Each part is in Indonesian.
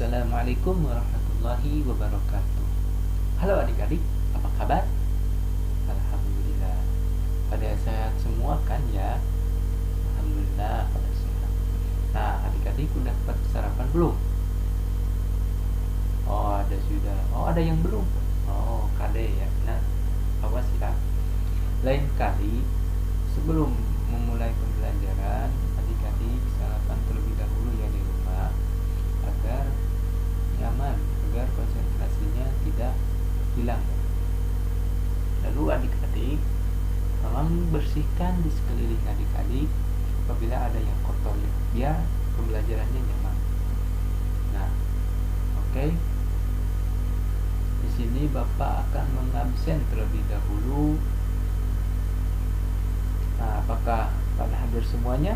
Assalamualaikum warahmatullahi wabarakatuh. Halo adik-adik, apa kabar? Alhamdulillah, pada sehat semua kan ya? Alhamdulillah pada sehat. Nah, adik-adik udah dapat sarapan belum? Oh, ada sudah. Oh, ada yang belum? Oh, kade ya. Nah, awas ya. Lain kali sebelum memulai pembelajaran, adik-adik sarapan terlebih dahulu ya di rumah agar nyaman, agar konsentrasinya tidak hilang. Lalu adik-adik tolong bersihkan di sekeliling adik-adik apabila ada yang kotor ya, biar pembelajarannya nyaman. Nah, oke. Di sini Bapak akan mengabsen terlebih dahulu. Nah, apakah pada hadir semuanya?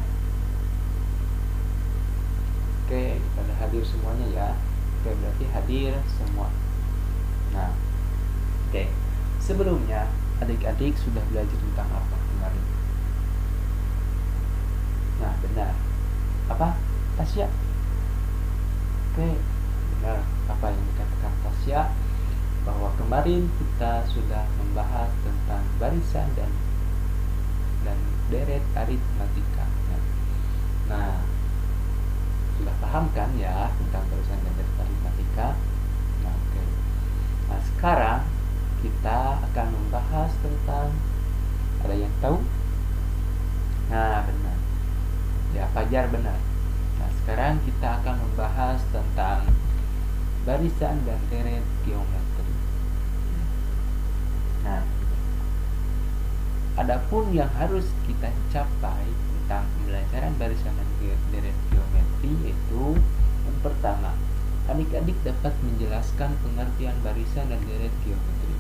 Oke, pada hadir semuanya ya. Oke, berarti hadir semua. Nah, oke. Sebelumnya, adik-adik sudah belajar tentang apa kemarin? Nah, benar. Apa? Tasya? Oke, benar. Apa yang dikatakan Tasya? Bahwa kemarin kita sudah membahas tentang barisan dan deret aritmatika. Nah, sudah paham kan ya tentang barisan dan deret aritmatika? Nah, oke. Nah, sekarang kita akan membahas tentang, ada yang tahu? Nah, benar. Ya, Fajar benar. Nah, sekarang kita akan membahas tentang barisan dan deret geometri. Nah, adapun yang harus kita capai tentang pembelajaran barisan dan deret geometri yaitu yang pertama, adik-adik dapat menjelaskan pengertian barisan dan deret geometri.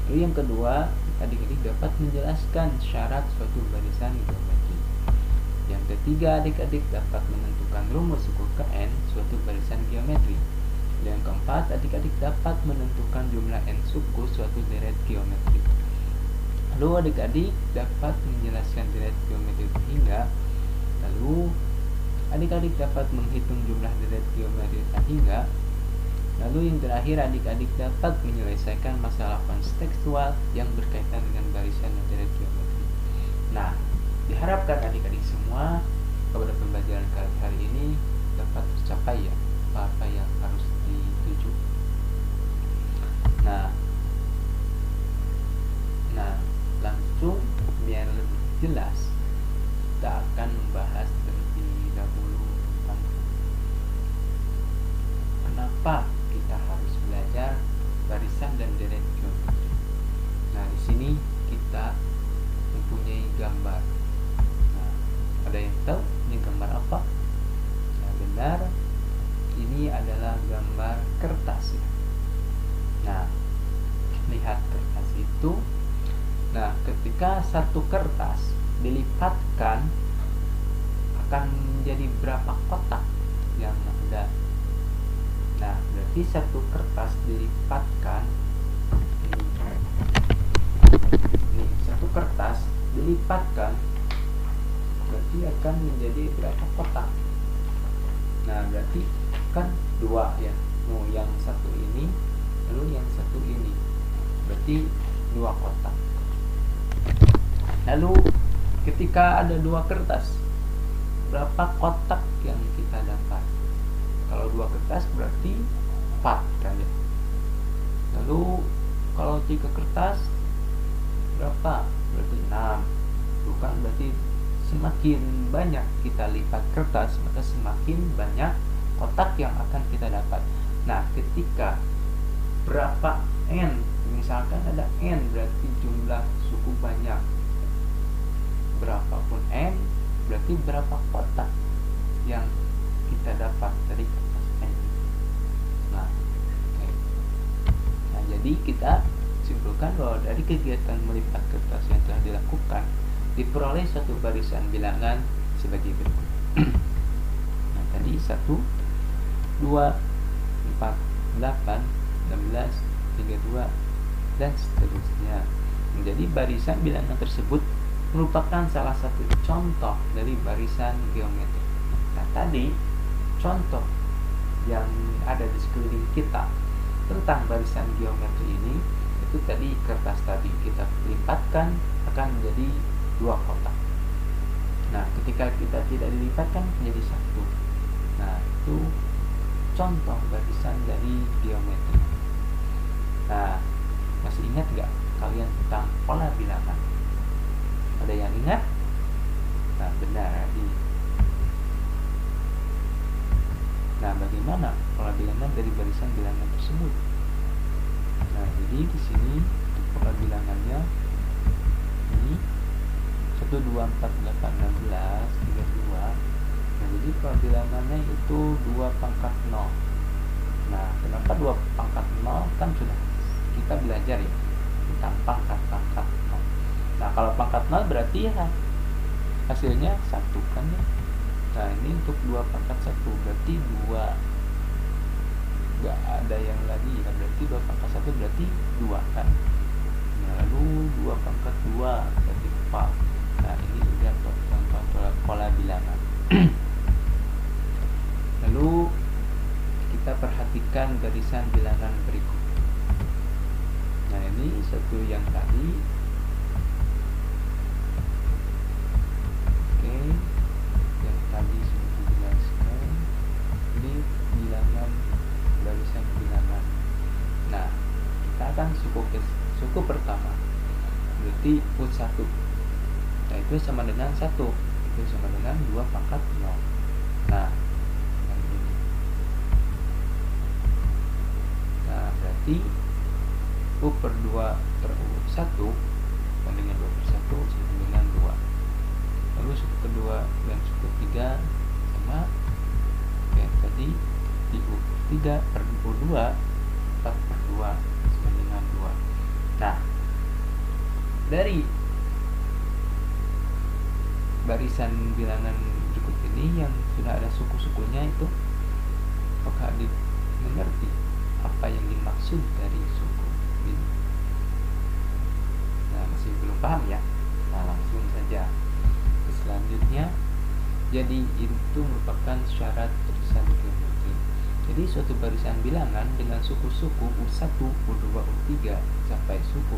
Lalu yang kedua, adik-adik dapat menjelaskan syarat suatu barisan geometri. Yang ketiga, adik-adik dapat menentukan rumus suku ke n suatu barisan geometri. Dan yang keempat, adik-adik dapat menentukan jumlah n suku suatu deret geometri. Lalu adik-adik dapat menjelaskan deret geometri hingga. Lalu adik-adik dapat menghitung jumlah deret geometri hingga. Lalu yang terakhir, adik-adik dapat menyelesaikan masalah kontekstual yang berkaitan dengan barisan dan deret geometri. Nah, diharapkan adik-adik semua pada pembelajaran kali hari ini dapat tercapai ya apa yang harus dituju. Nah, langsung biar lebih jelas kita akan membahas terlebih dahulu tentang kenapa kita harus belajar barisan dan deret geometri. Nah, di sini kita mempunyai gambar. Nah, ada yang tahu ini gambar apa? Nah, benar, ini adalah gambar kertas ya. Nah, lihat kertas itu. Nah, ketika satu kertas dilipatkan akan menjadi berapa kotak yang ada. Nah, berarti satu kertas dilipatkan ini satu kertas dilipatkan berarti akan menjadi berapa kotak. Nah, berarti kan dua ya. Oh, yang satu ini lalu yang satu ini. Berarti dua kotak. Lalu ketika ada dua kertas, berapa kotak yang kita dapat? Kalau dua kertas berarti 4 kan ya. Lalu kalau 3 kertas berapa? Berarti 6. Bukan, berarti semakin banyak kita lipat kertas, maka semakin banyak kotak yang akan kita dapat. Nah, ketika berapa n, misalkan ada n berarti jumlah suku banyak. Berapapun n berarti berapa kotak yang kita dapat dari kertas n. Nah, okay. Nah, jadi kita simpulkan bahwa dari kegiatan melipat kertas yang telah dilakukan diperoleh suatu barisan bilangan sebagai berikut. Nah, tadi 1, 2, 4, 8, 16, 32 dan seterusnya. Jadi barisan bilangan tersebut merupakan salah satu contoh dari barisan geometri. Nah, tadi contoh yang ada di sekeliling kita tentang barisan geometri ini, itu tadi kertas tadi kita lipatkan akan menjadi dua kotak. Nah, ketika kita tidak dilipatkan menjadi satu. Nah, itu contoh barisan dari geometri. Nah, masih ingat nggak kalian tentang pola bilangan? Ada yang ingat? Nah, benar. Nah, bagaimana pola bilangan dari barisan bilangan tersebut? Nah, jadi di sini untuk pola bilangannya ini 1 2 4 8 16 32. Nah, jadi pola bilangannya itu 2 pangkat 0. Nah, kenapa 2 pangkat 0? Kan sudah kita belajar ya tentang pangkat-pangkat 0. Nah, kalau pangkat 0 berarti ya hasilnya 1 kan ya. Nah, ini untuk 2 pangkat 1 berarti 2, nggak ada yang lagi ya, berarti 2 pangkat 1 berarti 2 kan. Nah, lalu 2 pangkat 2 berarti 4. Nah, ini udah contoh pola bilangan. Lalu kita perhatikan barisan bilangan berikut. Nah, ini satu yang tadi. Oke, yang tadi sudah dijelaskan. Ini bilangan barisan bilangan. Nah, kita akan suku pertama, berarti U1. Nah, itu sama dengan 1. Itu sama dengan 2 pangkat 0. Nah, yang ini. Nah, berarti U per 2 per U1 sama dengan 2 per 1 sama dengan 2. Lalu suku kedua dan suku ketiga sama kayak tadi di U3 per U2 4 per 2 sama dengan 2. Nah, dari barisan bilangan berikut ini yang sudah ada suku-sukunya itu, apakah adik mengerti apa yang dimaksud dari suku ini? Nah, masih belum paham ya? Nah, langsung saja ke selanjutnya. Jadi itu merupakan syarat barisan geometri. Jadi suatu barisan bilangan dengan suku-suku U1, U2, U3 sampai suku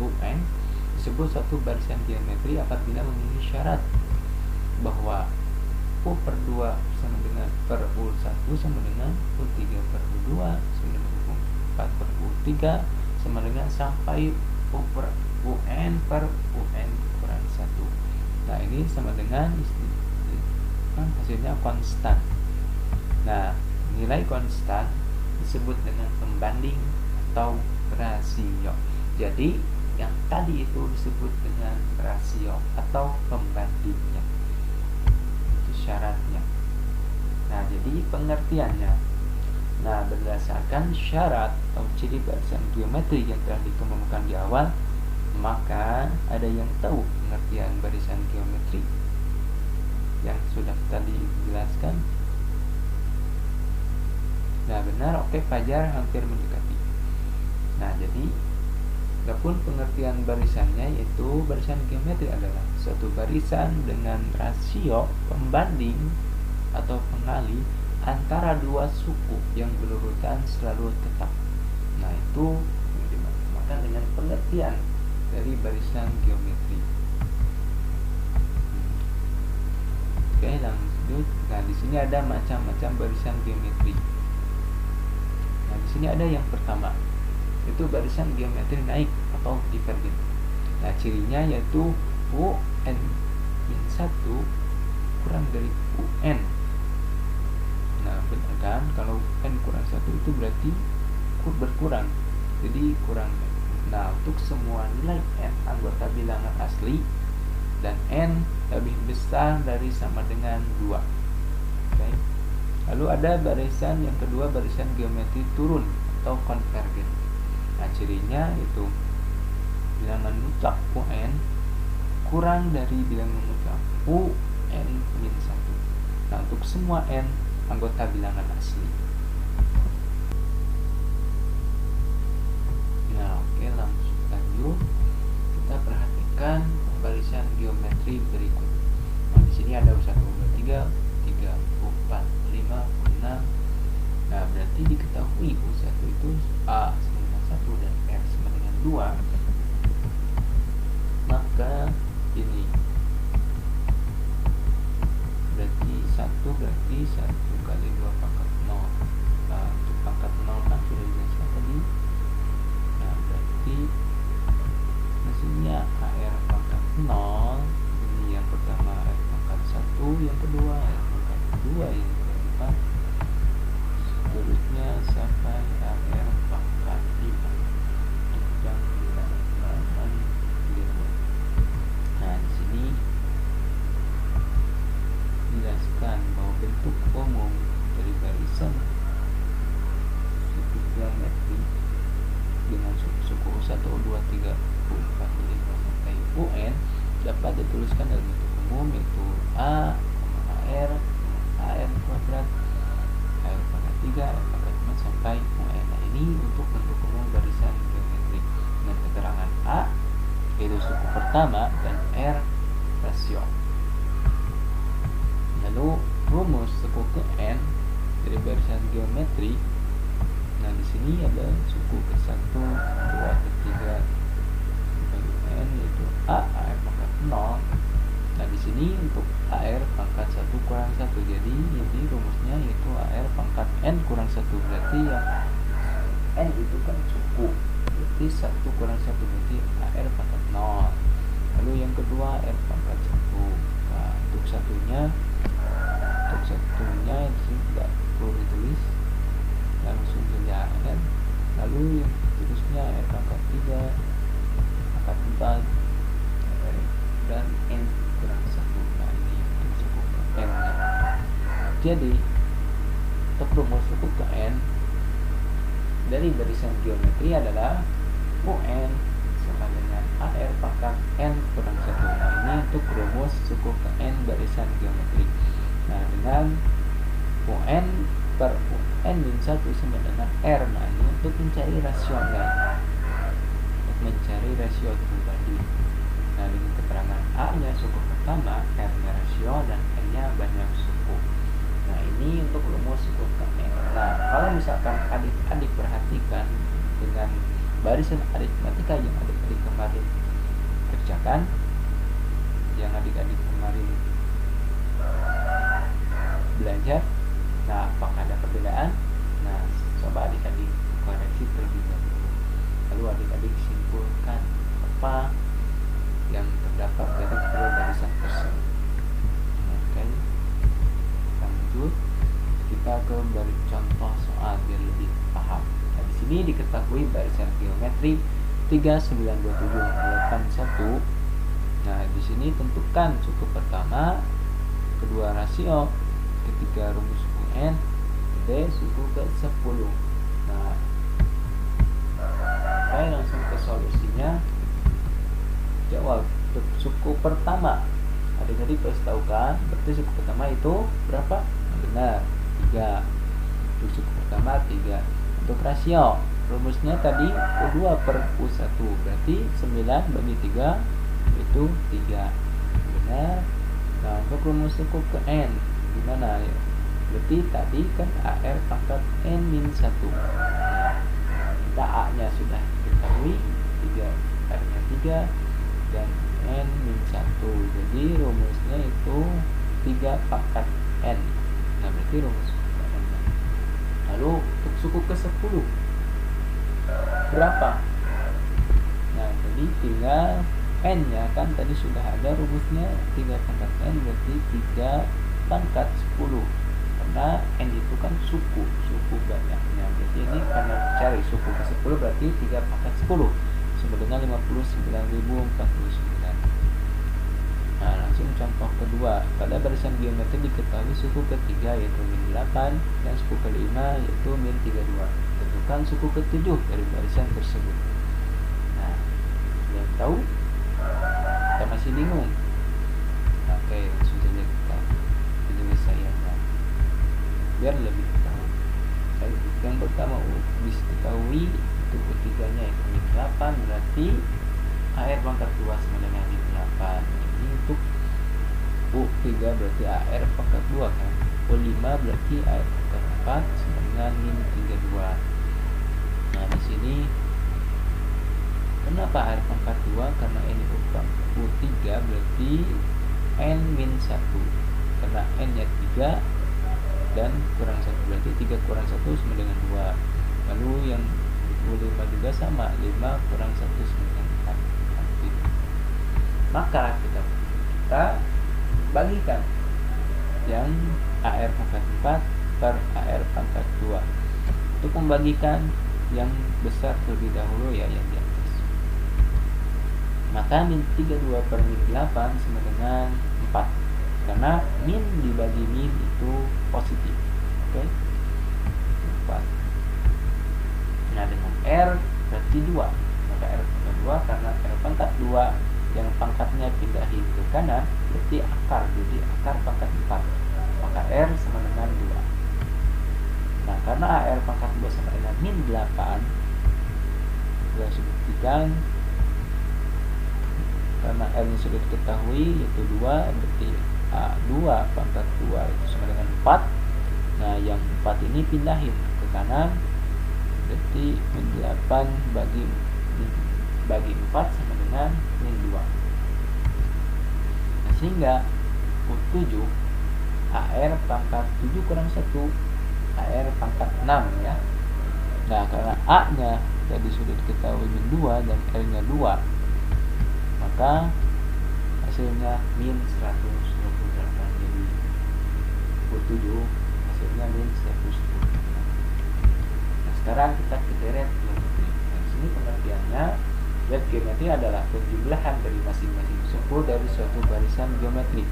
UN disebut suatu barisan geometri apabila memenuhi syarat bahwa U per 2 sama dengan per U1 sama dengan U3 per U2 sama dengan U4 per U3 sama dengan sampai U per UN per UN kurang 1. Nah, ini sama dengan kan hasilnya konstan. Nah, nilai konstan disebut dengan pembanding atau rasio. Jadi yang tadi itu disebut dengan rasio atau pembandingnya. Itu syaratnya. Nah, jadi pengertiannya. Nah, berdasarkan syarat atau ciri barisan geometri yang telah dikemukakan di awal, maka ada yang tahu pengertian barisan geometri yang sudah tadi dijelaskan. Nah, benar, oke, Fajar hampir mendekati. Nah, jadi adapun pengertian barisannya yaitu barisan geometri adalah suatu barisan dengan rasio pembanding atau pengali antara dua suku yang berurutan selalu tetap. Nah, itu yang dimaksudkan dengan pengertian dari barisan geometri. Oke, lanjut. Nah, di sini ada macam-macam barisan geometri. Nah, di sini ada yang pertama, itu barisan geometri naik atau divergen. Nah, cirinya yaitu UN min 1 kurang dari UN. Nah, benar kan? Kalau N kurang 1 itu berarti berkurang. Jadi kurang. Nah, untuk semua nilai N anggota bilangan asli dan N lebih besar dari sama dengan 2. Oke. Lalu ada barisan yang kedua, barisan geometri turun atau konvergen. Nah, cirinya itu bilangan mutlak UN kurang dari bilangan mutlak UN min 1. Nah, untuk semua N anggota bilangan asli. Nah, oke, langsung lanjut. Kita perhatikan barisan geometri berikut. Nah, di sini ada 1, 2, 3, 4, 5, 6, diketahui U1 itu A sama dengan 1 dan R sama dengan 2, maka ini berarti 1 berarti 1 kali 2 pangkat 0. Nah, untuk pangkat 0 kan sudah dijelaskan tadi. Nah, berarti hasilnya AR pangkat 0. Ini yang pertama AR pangkat 1, yang kedua AR pangkat 2, yang keempat seterusnya sampai AR pangkat 5 untuk yang bilangan gitu. Nah, di sini jelaskan bahwa bentuk umum dari barisan suku geometri dengan suku U1, U2, 3, U4, U5 sampai UN dapat dituliskan dalam bentuk umum, yaitu A, AR, AR kuadrat, AR pangkat 3, AR pangkat 5 sampai UN. Nah, ini untuk bentuk umum barisan geometri dengan keterangan A yaitu suku pertama dan R rasio. Lalu rumus suku ke N dari barisan geometri. Nah, di sini ada suku ke-1, 2, ke-3 sampai UN, yaitu A, AR pangkat 0. Nah, di sini untuk AR pangkat 1 kurang 1. Jadi ini rumusnya yaitu AR pangkat N kurang 1. Berarti yang N itu kan suku. Berarti 1 kurang 1 berarti AR pangkat 0. Lalu yang kedua R pangkat 1. Nah, untuk satunya di sini tidak perlu ditulis, langsung saja N. Lalu yang terusnya R pangkat 3, pangkat 4, R dan N kurang 1. Nah, ini untuk suku ke N nya. Jadi untuk rumus suku ke N dari barisan geometri adalah UN sama dengan AR pangkat N kurang 1. Nah, ini untuk rumus suku ke N barisan geometri. Nah, dengan UN per UN min 1 sama dengan R. Nah, ini untuk mencari rasionya, untuk mencari rasio terbagi. Nah, dengan keterangan A nya suku pertama, R nya rasio, dan N nya banyak suku. Nah, ini untuk rumus suku ke N. Nah, kalau misalkan adik-adik perhatikan dengan barisan aritmatika yang adik-adik kemarin kerjakan, yang adik-adik kemarin belajar, nah, apakah ada perbedaan? Nah, coba adik-adik koreksi terlebih dahulu. Lalu adik-adik simpulkan apa yang terdapat dari kedua barisan tersebut. Oke, lanjut kita ke contoh soal biar lebih paham. Nah, di sini diketahui barisan geometri 392781. Nah, di sini tentukan suku pertama, kedua rasio, ketiga rumus UN, D suku ke-10. Nah, oke, langsung ke solusinya. Jawab. Untuk suku pertama, adik-adik harus tahu kan, berarti suku pertama itu berapa? Benar, 3. Untuk suku pertama 3. Untuk rasio, rumusnya tadi U2 per U1, berarti 9 bagi 3 itu 3. Benar. Nah, untuk rumus suku ke N gimana ya? Berarti tadi kan AR pangkat N min 1. Nah, kita A nya sudah diketahui 3, R nya 3 dan N min 1. Jadi rumusnya itu 3 pangkat N. Nah, berarti rumus suku ke N nya. Lalu untuk suku ke 10 berapa? Nah, jadi tinggal N nya kan tadi sudah ada rumusnya 3 pangkat N, berarti 3 pangkat 10. Karena N itu kan suku banyaknya. Berarti ini karena cari suku ke 10 berarti 3 pangkat 10 sama dengan 59.049. Nah, langsung contoh kedua. Pada barisan geometri diketahui suku ketiga yaitu min 8 dan suku kelima yaitu min 32. Tentukan suku ketujuh dari barisan tersebut. Nah, sudah tahu? Kita masih bingung? Oke, langsung saja kita penyelesaiannya biar lebih tahu. Yang pertama bisa diketahui untuk ketiganya yaitu min 8, berarti AR pangkat 2 sama dengan min 8. Ini untuk U3 berarti AR pangkat 2 kan. U5 berarti AR pangkat 4 sama dengan dengan min 32. Nah, di sini kenapa R pangkat 2? Karena ini U3 berarti N min 1. Karena N nya 3 dan kurang 1 berarti 3 kurang 1 sama dengan 2. Lalu yang U5 juga sama, 5 kurang 1 sama dengan 4. Maka kita bagikan yang AR pangkat 4 per AR pangkat 2. Untuk membagikan yang besar terlebih dahulu ya, yang di atas. Maka min 32 per min 8 sama dengan 4. Karena min dibagi min itu positif. Oke. 4. Nah, dengan R berarti 2. Maka R pangkat 2 karena R pangkat 2 yang pangkatnya pindahin ke kanan berarti akar, jadi akar pangkat 4. Maka R sama dengan 2. Nah, karena AR pangkat 2 sama dengan min 8, sudah buktikan karena R nya sudah diketahui yaitu 2, berarti A2 pangkat 2 itu sama dengan 4. Nah, yang 4 ini pindahin ke kanan, berarti min 8 bagi 4 sama dengan min 2. Nah, sehingga U7 AR pangkat 7 kurang 1 AR pangkat 6 ya. Nah, karena A nya tadi sudah diketahui min 2 dan R nya 2, maka hasilnya min 128. Jadi U7 hasilnya min 128. Nah, sekarang kita ke deret geometri. Nah, di sini pengertiannya, deret geometri adalah penjumlahan dari masing-masing suku dari suatu barisan geometri.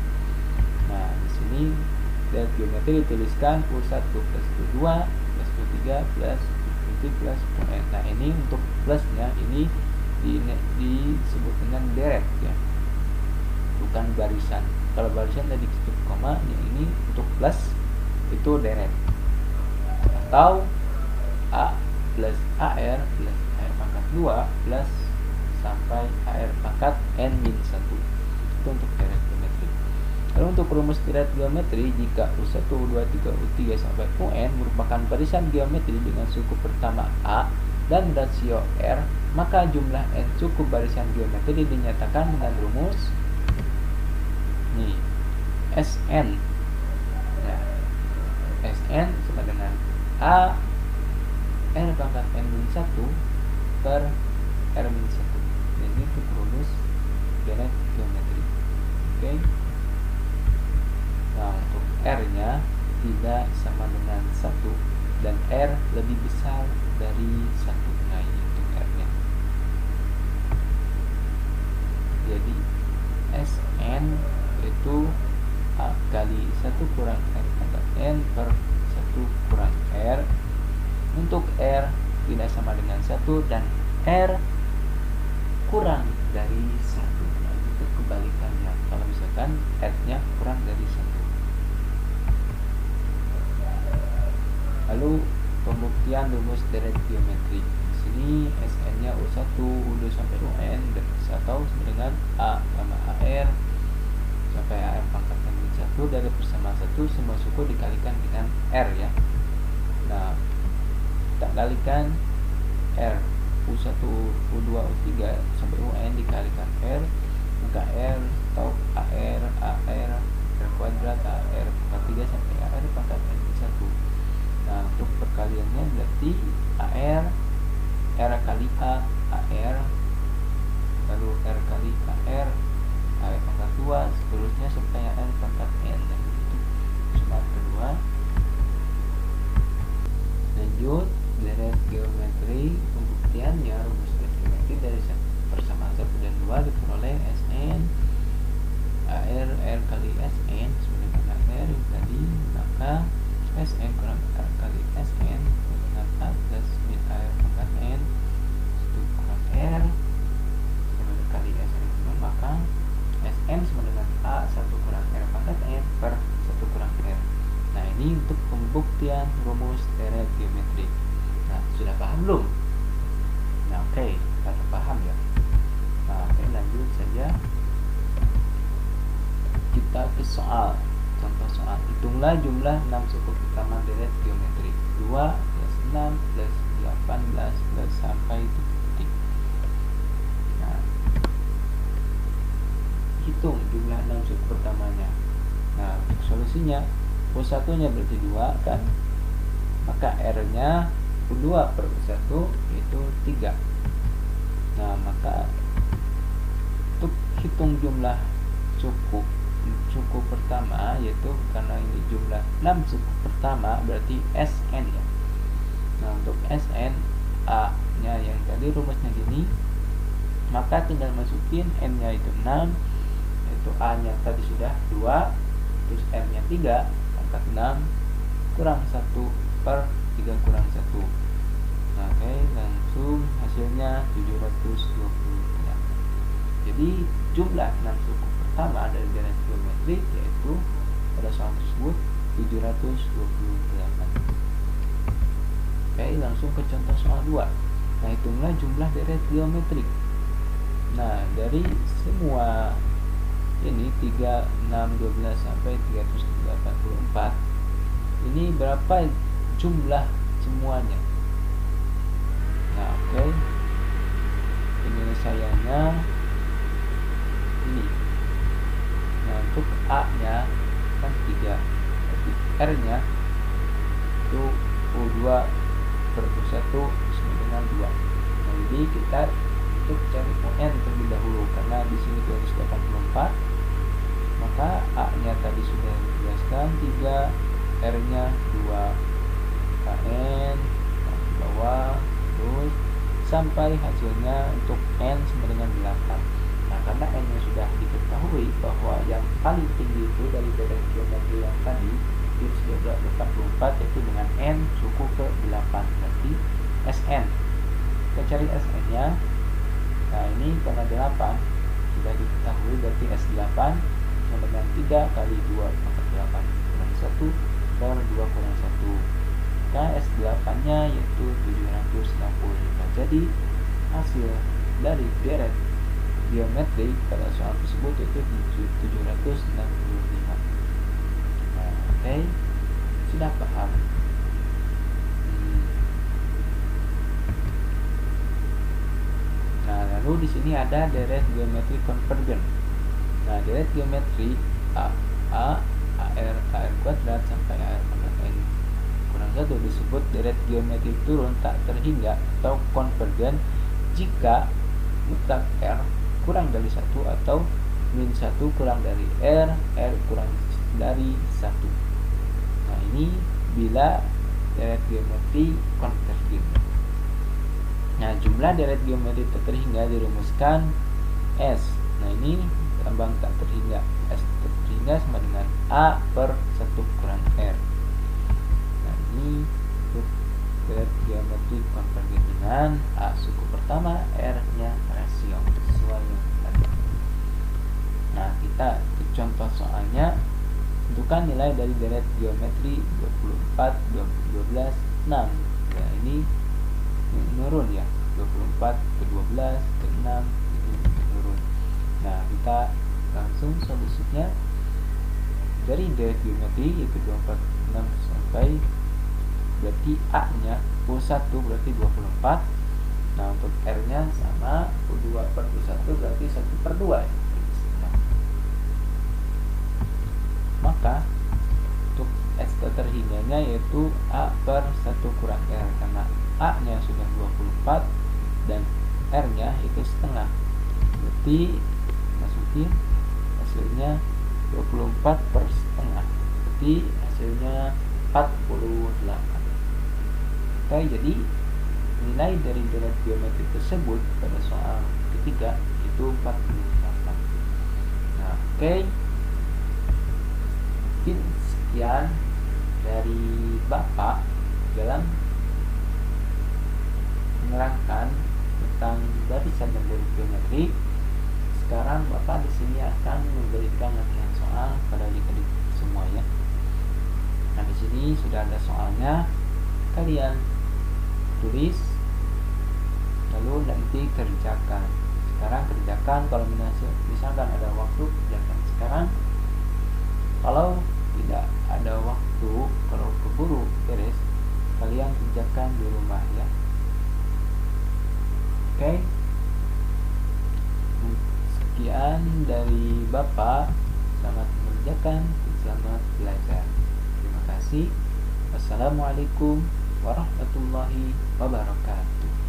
Nah, di sini deret geometri dituliskan U1 plus U2 plus U3 plus U4 plus UN. Nah, ini untuk plusnya ini disebut dengan deret ya, bukan barisan. Kalau barisan tadi tutup koma, yang ini untuk plus itu deret. Atau A plus AR plus AR pangkat 2 plus sampai AR pangkat N min 1. Itu untuk deret geometri. Lalu untuk rumus deret geometri, jika U1, U2, U3 sampai UN merupakan barisan geometri dengan suku pertama A dan rasio R, maka jumlah N suku barisan geometri dinyatakan dengan rumus nih Sn. Nah, Sn sama dengan A R pangkat N min 1 per R min 1. Ini untuk rumus deret geometri. Oke. Nah, untuk R nya tidak sama dengan 1 dan R lebih besar dari 1. Nah, ini untuk R nya. Jadi Sn itu A kali 1 kurang R pangkat N per 1 kurang R. Untuk R tidak sama dengan 1 dan R kurang dari 1. Nah, itu kebalikannya. Kalau misalkan R nya kurang dari 1. Lalu pembuktian rumus deret geometri. Di sini Sn-nya U1, U2 sampai UN atau sama dengan A sama AR sampai AR pangkat min 1 dari persamaan 1 semua suku dikalikan dengan R ya. Nah, kita kalikan R U1, U2, U3 sampai UN dikalikan R, maka R atau AR R kuadrat AR pangkat 3 sampai AR pangkat min 1. Nah, untuk perkaliannya berarti AR kali A AR, lalu R kali AR pangkat 2 seterusnya sampai AR pangkat N. Dan itu cuma kedua. Lanjut deret geometri, pembuktiannya rumus deret geometri dari persamaan 1 dan 2 diperoleh Sn R kali Sn sama dengan AR yang tadi, maka Sn kurang R kali Sn dengan A plus min AR pangkat N itu kurang R sama kali Sn, maka Sn sama dengan A1 kurang R pangkat N per 1 kurang R. Nah, ini untuk pembuktian rumus deret geometri. Nah, sudah paham belum? Nah, oke, kita paham ya. Nah, oke, lanjut saja kita ke soal. Contoh soal, hitunglah jumlah 6 suku pertama deret geometri. 2, 6 plus 18 plus sampai titik. Nah, hitung jumlah 6 suku pertamanya. Nah, untuk solusinya U1 nya berarti 2 kan, maka R nya U2 per U1 yaitu 3. Nah, maka untuk hitung jumlah suku pertama, yaitu karena ini jumlah 6 suku pertama berarti Sn ya. Nah, untuk Sn A nya yang tadi rumusnya gini, maka tinggal masukin N nya itu 6, yaitu A nya tadi sudah 2, terus R nya 3, pangkat 6 kurang 1 per 3 kurang 1. Nah, oke, langsung hasilnya 728. Jadi jumlah 6 suku pertama dari deret geometrik yaitu pada soal tersebut 728. Oke, langsung ke contoh soal 2. Nah, hitunglah jumlah deret geometrik. Nah, dari semua ini 3, 6, 12 sampai 384, ini berapa jumlah semuanya? Nah, oke, penyelesaiannya ini. Nah, untuk A nya kan 3, berarti R nya itu U2 per U1 sama dengan 2. Nah, jadi kita untuk cari UN terlebih dahulu, karena di sini 284, maka A nya tadi sudah dijelaskan 3, R nya 2, KN di bawah, terus sampai hasilnya untuk N sama dengan 8. Nah, karena N nya sudah diketahui bahwa yang paling tinggi itu dari deret geometri yang tadi itu 284, yaitu dengan N suku ke 8, berarti Sn. Kita cari Sn nya. Nah, ini karena 8 sudah diketahui, berarti S8 sama dengan 3 kali 2 pangkat 8 kurang 1 per 2 kurang 1. Maka S8 nya yaitu 765. Jadi hasil dari deret geometri pada soal tersebut itu 765. Nah, oke, sudah paham. Nah, lalu di sini ada deret geometri konvergen. Nah, deret geometri AR kuadrat sampai AR pangkat N kurang 1 disebut deret geometri turun tak terhingga atau konvergen jika mutlak R kurang dari 1 atau min 1 kurang dari R kurang dari 1. Nah, ini bila deret geometri konvergen. Nah, jumlah deret geometri tak terhingga dirumuskan S. Nah, ini lambang tak terhingga. S tak terhingga sama dengan A per 1 kurang R. Nah, ini untuk deret geometri konvergen dengan A suku pertama, R nya rasio sesuai yang tadi. Nah, kita ke contoh soalnya. Tentukan nilai dari deret geometri 24, 12, 6. Ya, ini menurun ya, 24 ke 12 ke 6 ini menurun. Nah, kita langsung solusinya dari deret geometri yaitu 24, 6 sampai, berarti A nya U1 berarti 24. Nah, untuk R nya sama U2 per U1 berarti 1 per 2 ya. Maka untuk S terhingganya yaitu A per 1 kurang R, karena A nya sudah 24 dan R nya itu setengah, berarti masukin hasilnya 24 per setengah, berarti hasilnya 48. Oke, jadi nilai dari deret geometri tersebut pada soal ketiga itu 48. Nah, oke, mungkin sekian dari Bapak dalam menerangkan tentang barisan dan deret geometri. Sekarang Bapak di sini akan memberikan latihan soal pada adik-adik semua ya. Nah, di sini sudah ada soalnya, kalian tulis lalu nanti kerjakan. Sekarang kerjakan, kalau misalkan ada waktu kerjakan sekarang. Kalau tidak ada waktu, kalau keburu beres, kalian kerjakan di rumah ya. Oke, sekian dari Bapak. Selamat mengerjakan, selamat belajar. Terima kasih. Wassalamualaikum warahmatullahi wabarakatuh.